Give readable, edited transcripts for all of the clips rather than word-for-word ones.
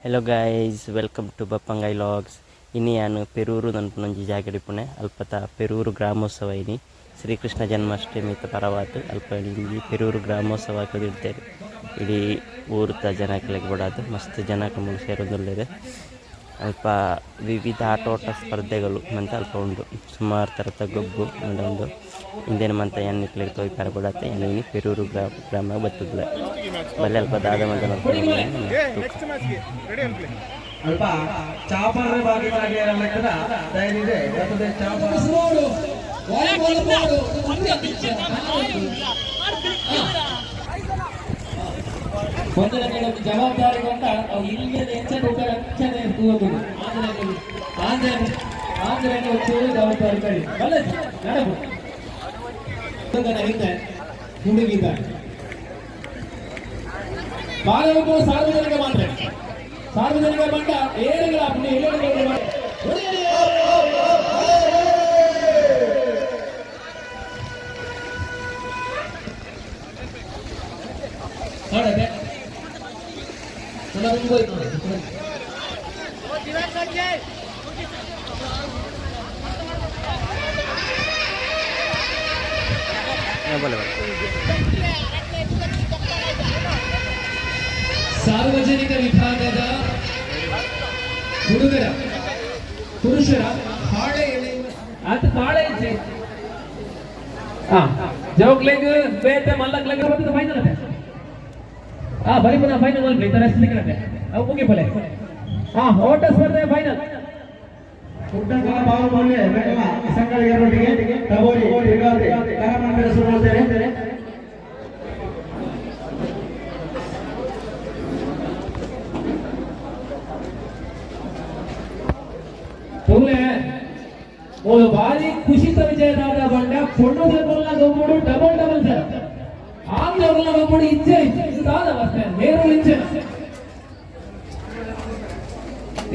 Hello guys, welcome to ಬಪ್ಪಂಗೈ vlogs. ಇನ್ನು ನಾನು ಪೆರೂರು ನನ್ಪುನೊಂಜಿ ಜಾಗಡಿಪುಣೆ ಅಲ್ಪತ ಪೆರೂರು ಗ್ರಾಮೋತ್ಸವ ಇನಿ ಶ್ರೀಕೃಷ್ಣ ಜನ್ಮಾಷ್ಟಮಿ ಪರವಾತು ಅಲ್ಪ ಇಂಜಿ ಪೆರೂರು ಗ್ರಾಮೋತ್ಸವ ಇಡ್ತೇವೆ. ಇಡೀ ಊರುತ ಜನಕ್ಲೆಗ್ ಬಿಡೋದು ಮಸ್ತ್ ಜನಕ್ಕೆ ಮುಗಿ ಸೇರೋದಿಲ್ಲದೆ ಅಲ್ಪ ವಿವಿಧ ಆಟೋಟ ಸ್ಪರ್ಧೆಗಳು ಮಂತ ಅಲ್ಪ ಉಂಡು. ಸುಮಾರು ಥರದ ಗೊಬ್ಬು ಉಂಡು ಇಂದೇನು ಮಂತ ಎನ್ನಿಕ್ಲೆಗ್ ತೊಯ್ಪಾರ ಬಿಡತ್ತೆ. ಏನು ಪೆರೂರು ಗ್ರಾಮ ಬತ್ತದ ಬಲ್ಲೆ ಅಲ್ಪ ದಾದ ಮಂತ ಅಲ್ಪ ಚಾಪರ ಭಾಗವಾಗಿ ಲೆಕ್ಕದ ಧೈರ್ಯ ಇದೆ ಚಾಪರ ಜವಾಬ್ದಾರಿ ಕೊಂಡ ಇಲ್ಲಿಂದ ಹೆಚ್ಚು ಆಂಧ್ರ ಜವಾಬ್ದಾರಿ ಕಳಿ ಹುಡುಗಿದ್ದಾರೆ ಬಾಲವೊಬ್ಬ ಸಾರ್ವಜನಿಕ ಮಾತ್ರ ಸಾರ್ವಜನಿಕ ಬಂಡ ಏಳುಗಳ ಸಾರ್ವಜನಿಕ ವಿಭಾಗದ ಹುಡುಗರ ಪುರುಷರ ಹಾಳೆ ಅದು ಹಾಳೆ ಇದೆ. ಜೋಕ್ಲೆಗ್ ಬೇಟೆ ಮಲ್ಲಕ್ಲೆಗ್ ಬರ್ತದೆ ಫೈನಲ್ ಅದೇ ಬರೀ ಪುನಃ ಫೈನಲ್ ಬಲ್ರಿ ತರ ಸಿಕ್ಕರೆ ಅವು ಮುಗಿ ಬಲೆ ಓಟ ಸ್ಪರ್ಧೆ ಫೈನಲ್ ಉಡ್ಡಗಳ ಬಾಹುಬಲಿ ಬೆಟ್ಟವ ಸಂಘಗಳಿಗೆ ತಗೋರಿ ಯುಗಾದಿ ಕಾರ್ಯಕ್ರಮ ಶುರು ಮಾಡ್ತಾರೆ. ಒಂದು ಭಾರಿ ಖುಷಿತ ವಿಜಯದಾದ ಬಂಡ ಪೊಣ್ಣುಗಳ ಗೊಬ್ಬಡು ಡಬಲ್ ಸರ್ ಆಂಗ್ಲಗಳ ಗೊಬ್ಬಡು ಇಚ್ಛೆ ಇದಾದ ನೇರು ಇಚ್ಛೆ.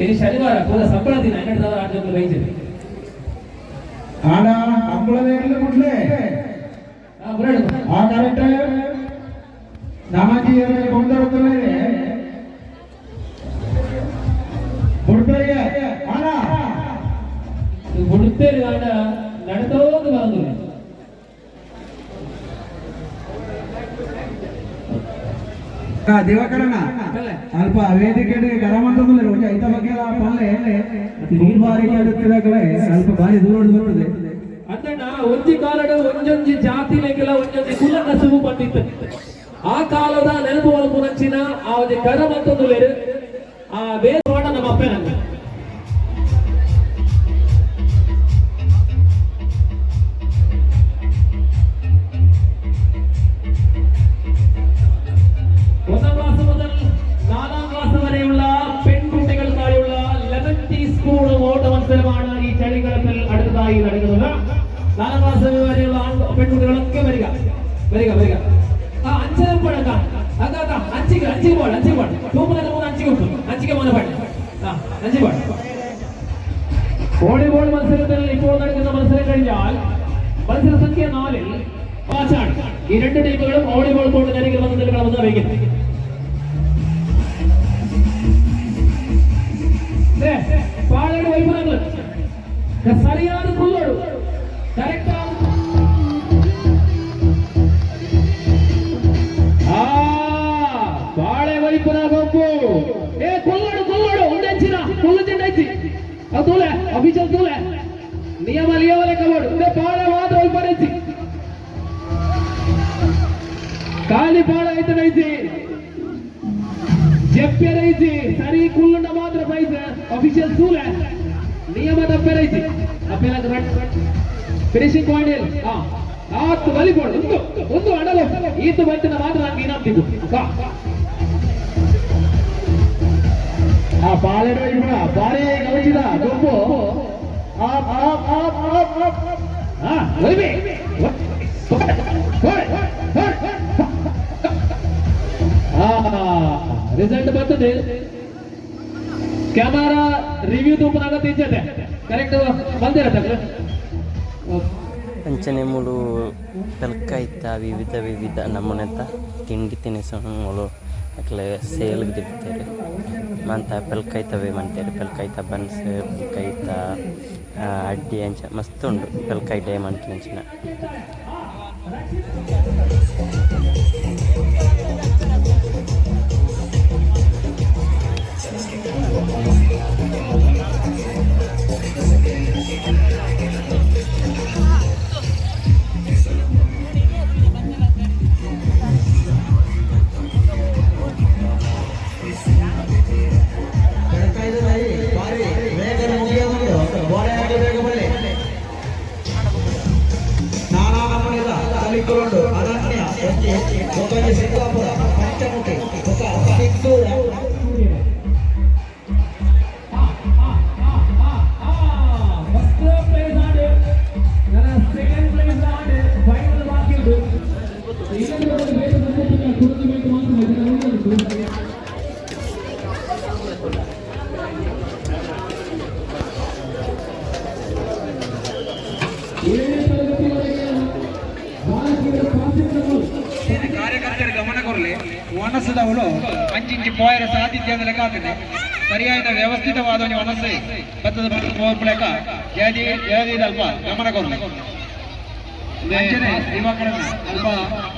ಇದು ಶನಿವಾರ ಪೂರ ಸಂಬಳ ದಿನ 12 ರಾಜ್ಯಗಳು ಬೈದಿದೆ ಆಡ ಸಂಬಳದ ಇಲ್ಲ ಮುಟ್ಲೆ ಆ ಕರೆಕ್ಟ್ ನಮಾಜಿ ಕೊಂಡರುತ್ತಲೇ ಬಿಡ್ತಾರೆ ಆಡ ಬಿಡುತ್ತೇವೆ ಆಡ ನಡೆದೋದು ಬರೋದು ದಿವಾಕರಣ ಅಲ್ಪ ವೇದಿಕೆ ಗರಮಂತದಲ್ಲಿ ಒಂದು ಐತ ಬಗ್ಗೆ ಪಲ್ಲೆ ಬಾರಿ ಮಾಡುತ್ತಿದ್ದಾಗಲೇ ಸ್ವಲ್ಪ ಬಾರಿ ದೂರ ಬರ್ತದೆ ಅದನ್ನ ಒಂಜಿ ಕಾಲದ ಒಂಜೊಂಜಿ ಜಾತಿ ಲೆಕ್ಕಲ ಒಂಜೊಂಜಿ ಕುಲ ಕಸುಬು ಬಂದಿತ್ತು. ಆ ಕಾಲದ ನೆನಪು ಮುಂಚಿನ ಆ ಒಂದು ಗರಮಂತದಲ್ಲಿ ಆ ಬೇಸವಾಡ ನಮ್ಮ ಅಪ್ಪನ ഈ ചളികളത്തിൽ അടുത്തതായി നടക്കുന്നത് 4ാം ക്ലാസ് വരെയുള്ള പെൺകുട്ടികളൊക്കെ വരിക വരിക വരിക അഞ്ചരപ്പഴക്കാം അഞ്ച് ബോൾ 3 5 കിട്ടും 5 3 പാട് 5 പാട്. വോളിബോൾ മത്സരത്തിൽ ഇപ്പോൾ നടക്കുന്ന മത്സരം കഴിഞ്ഞാൽ മത്സര സംഖ്യ 4-ൽ പാച്ചാണ്. ഈ രണ്ട് ടീമുകളും വോളിബോൾ കോർട്ട് അരികിൽ വന്ന് നിൽക്കണമെന്ന് അറിയിക്കുന്നു. പാലയുടെ വൈഫലങ്ങൾ ಸರಿಯಾದ ಕುಲ್ಲೋಡು ಕರೆಕ್ಟ್ ಬಾಳೆ ವೈಪುನ ಗೊಬ್ಬು ಕುಲ್ಲೋಡು ಉಂಡೆಂಚಿನ ಕುಲ್ಲು ಚೆಂಡೈತಿ ಅದು ತೂಲೆ ಅಭಿಜಲ್ ತೂಲೆ ನಿಯಮ ಕಬೋಡು ಬಾಳೆ ಮಾತ್ರ ವೈಪನೈತಿ ಖಾಲಿ ಬಾಳ ಐತನೈತಿ ಜಪ್ಯನೈತಿ ಸರಿ ಕುಲ್ಲುಂಡ ಮಾತ್ರ ಪ್ರೈಸ್ ಅಫಿಷಿಯಲ್ ತೂಲೆ ನಿಯಮ ತಪ್ಪರೈತಿ ಅಪ್ಪೆಲ್ಲ ಫಿನಿಶಿಂಗ್ ಪಾಯಿಂಟ್ ಆತ್ತು ವಾಲಿಬಾಲ್ ಒಂದು ಅಡಲು ಈತು ಬಂತಿನ ಮಾತ್ರ ನಂಗೆ ಇನಾಮ್ತಿಗೂ ಆ ಬಾಳೆಡ ಬಾರಿ ಗಮನಿಸಿದ ಗೊಬ್ಬು ರಿಸಲ್ಟ್ ಬರ್ತದೆ. ಕ್ಯಾಮರಾ ರಿವ್ಯೂ ತೂಪನಾಗತ್ತೆ ಇಜ್ಜತೆ ಕರೆಕ್ಟ್ ಬಂದಿರತ್ತೆ ಅಂಚನೆ ಮೂಲು ತಲಕ ಇತ್ತ ವಿವಿಧ ನಮೂನೆತ ತಿಂಡಿ ತಿನಿಸುಗಳು ಅಕ್ಲೆ ಸೇಲ್ಗೆ ದಿಡ್ತಾರೆ. ಮಂತ ಪೆಲ್ಕೈತವೇ ಮಂತೇರು ಪೆಲ್ಕೈತ ಬನ್ಸ್ ಪೆಲ್ಕೈತ ಅಡ್ಡಿ ಅಂಚ ಮಸ್ತ್ ಉಂಡು ಪೆಲ್ಕೈ ಡ್ಯಾಮ್ ಅಂಚಿನ ಕಾರ್ಯಕರ್ತರು ಗಮನ ಕೊರಲಿ ಒಣಸದವಳು ಅಂಚಿಂಚಿ ಪೋಯರ ಸಾಧಿತ್ಯ ಅಂತ ಲೆಕ್ಕ ಆಗ್ತದೆ ಸರಿಯಾದ ವ್ಯವಸ್ಥಿತವಾದ ಒಣಸೆ ಭತ್ತದ ಲೆಕ್ಕ ಅಲ್ಪ ಗಮನ ಕೊರಲಿ ಯುವಕರನ್ನ ಅಲ್ಪ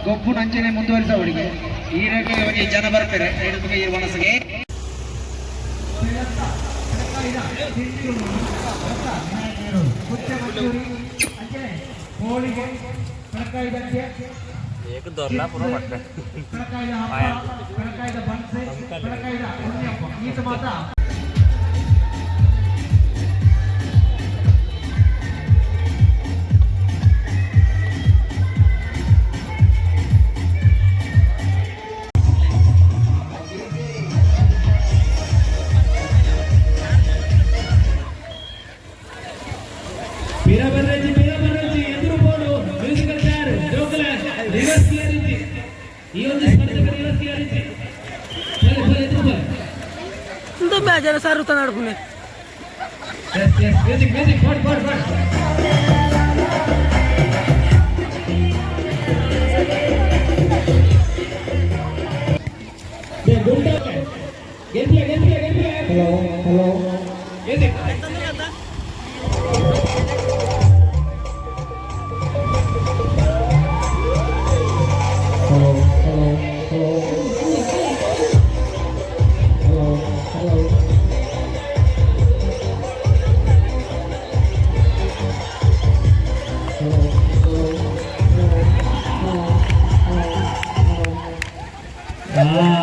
ಗೊಬ್ಬು ನಂಚನೆ ಮುಂದುವರಿಸವರಿಗೆ ಈ ರೇಖೆಗೆ ಜನ ಬರ್ತಾರೆ ಈ ಒಣಸಿಗೆ ಹೋಳಿಗೆ एक दोरला पूरा पड़ता जरा सारू तना नडपुने हेलो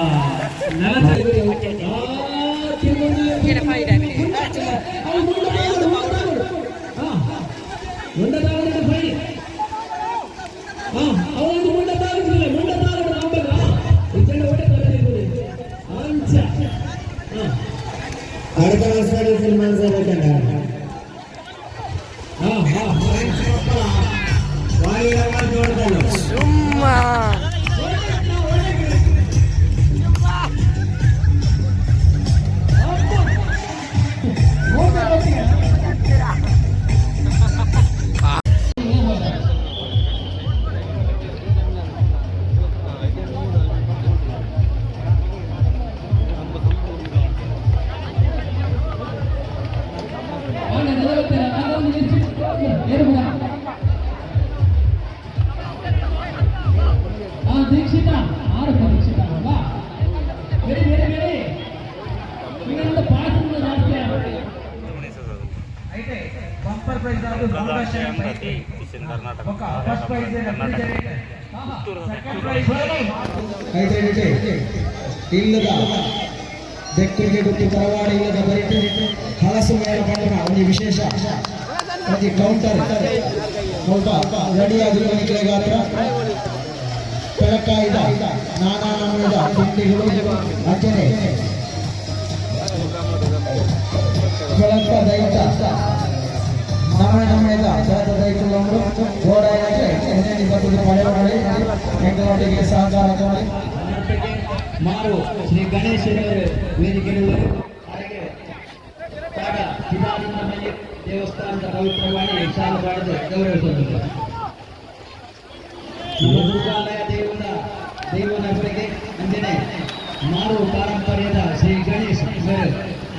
ದೀಕ್ಷಿತ ಆರೋಗ್ಯ ದೀಕ್ಷಿತ ಅಲ್ವಾ ಬೇರೆ ಬೇರೆ ಬೇರೆ ಇನ್ನೊಂದು ಪಾಠದಿಂದ ಜಾಸ್ತಿ అయితే బంపర్ ప్రైజ్ ఆఫ్ ఫౌండేషన్ ఒక ఫస్ట్ ప్రైజ్ అయితే ಇಲ್ಲದ ಬೆಕ್ಕರಿಗೆ ಗೊತ್ತಿ ಪರವಾಡ ಇಲ್ಲದ ಬರೀ ಹಲಸು ಮೇಲೆ ಪಡೆದ ಒಂದು ವಿಶೇಷ ಪ್ರತಿ ಕೌಂಟರ್ ಸ್ವಲ್ಪ ರೆಡಿಯಾಗಿರುವ ಗಾತ್ರ ಬೆಳಕಾಯಿದ ನಾನಾ ನಮೂದ ತಿಂಡಿಗಳು ಅಚ್ಚನೆ ಬೆಳಕ ದೈತ ನಮನೆ ನಮನೆದ ಬೆಳಕ ದೈತಗಳು ಗೋಡಾಯಕ್ಕೆ ಎಣ್ಣೆ ಬರ್ತದೆ ಮಳೆ ಮಾಡಿ ಹೆಂಗನೊಟ್ಟಿಗೆ ಸಹಕಾರ ಮಾಡಿ ಮಾರು ಶ್ರೀ ಗಣೇಶನವರು ವೇದಿಕೆಯಲ್ಲಿ ಹಾಗೆ ಕಾಡ ಪಿತಾಮಹಿ ದೇವಸ್ಥಾನದ ಪವಿತ್ರವಾಣಿ ವಿಶಾಲ ಮಾಡಿದ ಗೌರವಿಸುತ್ತದೆ ದುರ್ಗಾಲಯ ದೇವನ ಹೆಸರಿಗೆ ಅಂಜನೆ ಮಾರು ಪಾರಂಪರ್ಯದ ಶ್ರೀ ಗಣೇಶ್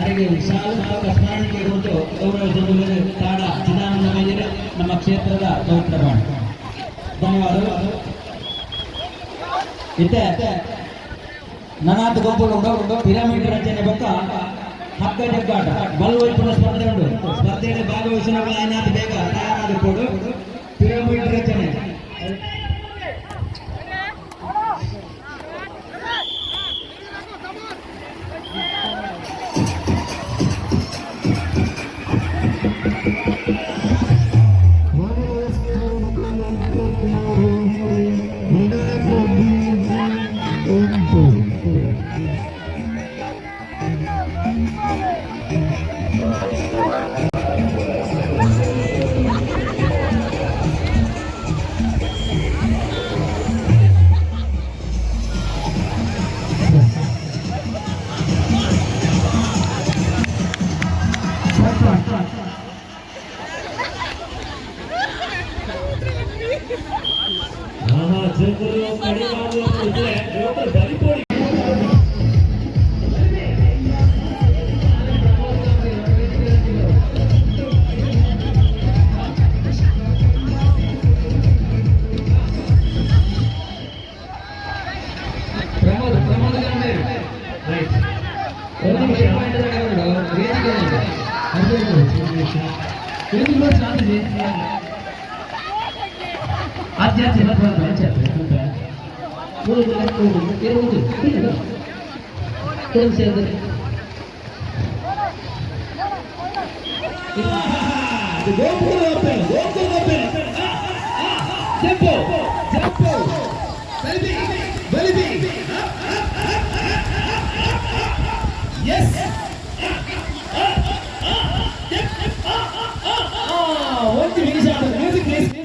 ಅವರಿಗೆ ಶಾಲಾ ಸ್ಮರಣಿಕೆ ಕೊಟ್ಟು ಗೌರವಿಸುವುದು ತಾಡ ಚಿದಾನಂದ ವೈದ್ಯರು ನಮ್ಮ ಕ್ಷೇತ್ರದ ಪವಿತ್ರವಾಣ. ಧನ್ಯವಾದಗಳು. ಇತ್ತೆ ನನಾತ್ ಗೊಬ್ಬರ ಉಂಟು ಪಿರಮಿಡ್ ರಚನೆ ಬೊಕ್ಕ ಹಕ್ಕ ಜಗ್ಗಾಟ ಬಲ್ವೈಪುರ ಸ್ಪರ್ಧೆ ಉಂಟು. ಸ್ಪರ್ಧೆಯಲ್ಲಿ ಭಾಗವಹಿಸಿನವರು ಏನಾದ್ರು ಬೇಗ ತಯಾರಾಗಿರ್ಬೋದು. ಪಿರಮಿಡ್ ರಚನೆ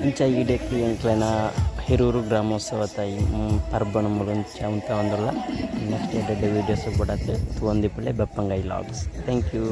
ಅಂಚ ಈಡೆಕ್ಲಿ ಎಂಕ್ಲೆನ ಹಿರೂರು ಗ್ರಾಮೋತ್ಸವದ ಪರ್ಬಣ ಮುಳುಂಚ ಉಂತ ಒಂದಲ್ಲ ನೆಕ್ಸ್ಟ್ ಎಡ್ಡೆ ವೀಡಿಯೋಸ್ ಬಿಡತ್ತೆ ತಗೊಂದಿಪ್ಪಳೆ ಬಪ್ಪಂಗೈ ಲಾಗ್ಸ್. Thank you.